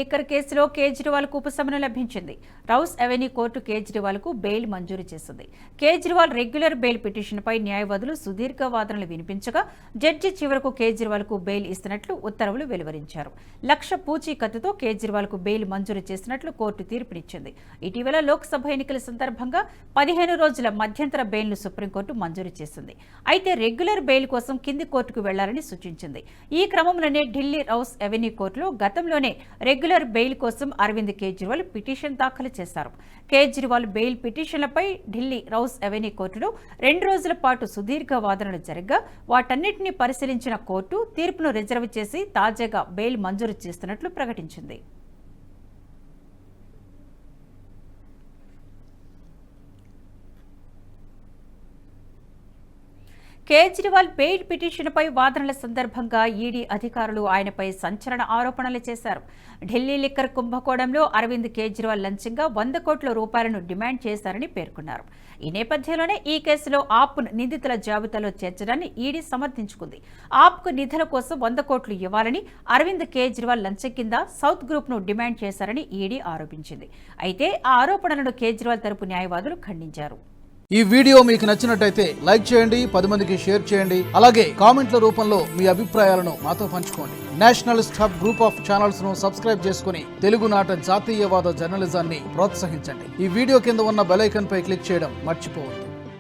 Liquor కేసులో కేజ్రీవాల్కు ఉపశమనం లభించింది. రౌస్ అవెన్యూ కోర్టు కేజ్రీవాల్కు బెయిల్ మంజూరు చేసింది. కేజ్రీవాల్ రెగ్యులర్ బెయిల్ పిటిషన్పై న్యాయవాదులు సుదీర్ఘ వాదనలు వినిపించగా జడ్జి చివరకు కేజ్రీవాల్కు బెయిల్ ఇస్తున్నట్లు ఉత్తర్వులు వెలువరించారు. 1,00,000 పూచీకత్తుతో కేజ్రీవాల్కు బెయిల్ మంజూరు చేసినట్లు కోర్టు తీర్పునిచ్చింది. ఇటీవల లోక్సభ ఎన్నికల సందర్భంగా 15 రోజుల మధ్యంతర బెయిల్ను సుప్రీంకోర్టు మంజూరు చేసింది. అయితే రెగ్యులర్ బెయిల్ కోసం కింది కోర్టుకు వెళ్లాలని సూచించింది. ఈ క్రమంలోనే ఢిల్లీ రౌస్ అవెన్యూ కోర్టులో గతంలోనే రెగ్యులర్ బెయిల్ కోసం అరవింద్ కేజ్రీవాల్ పిటిషన్ దాఖలు చేశారు. కేజ్రీవాల్ బెయిల్ పిటిషన్లపై ఢిల్లీ రౌస్ అవెన్యూ కోర్టులో 2 రోజుల పాటు సుదీర్ఘ వాదనలు జరగగా వాటన్నిటిని పరిశీలించిన కోర్టు తీర్పును రిజర్వ్ చేసి తాజాగా బెయిల్ మంజూరు చేస్తున్నట్లు ప్రకటించింది. కేజ్రీవాల్ బెయిల్ పిటిషన్పై వాదనల సందర్భంగా ఈడీ అధికారులు ఆయనపై సంచలన ఆరోపణలు చేశారు. ఢిల్లీ లిక్కర్ కుంభకోణంలో అరవింద్ కేజ్రీవాల్ లంచంగా 100 కోట్ల రూపాయలను డిమాండ్ చేశారని పేర్కొన్నారు. ఈ నేపథ్యంలోనే ఈ కేసులో ఆప్ను నిందితుల జాబితాలో చేర్చడాన్ని ఈడీ సమర్థించుకుంది. ఆప్కు నిధుల కోసం 100 కోట్లు ఇవ్వాలని అరవింద్ కేజ్రీవాల్ లంచం కింద సౌత్ గ్రూప్ను డిమాండ్ చేశారని ఈడీ ఆరోపించింది. అయితే ఆ ఆరోపణలను కేజ్రీవాల్ తరపు న్యాయవాదులు ఖండించారు. ఈ వీడియో మీకు నచ్చినట్టయితే లైక్ చేయండి, 10 మందికి షేర్ చేయండి. అలాగే కామెంట్ల రూపంలో మీ అభిప్రాయాలను మాతో పంచుకోండి. Nationalist hub group of channels ను సబ్స్క్రైబ్ చేసుకుని తెలుగునాట జాతీయవాద జర్నలిజాన్ని ప్రోత్సహించండి. ఈ వీడియో కింద ఉన్న బెల్ ఐకాన్ పై క్లిక్ చేయడం మర్చిపోవద్దు.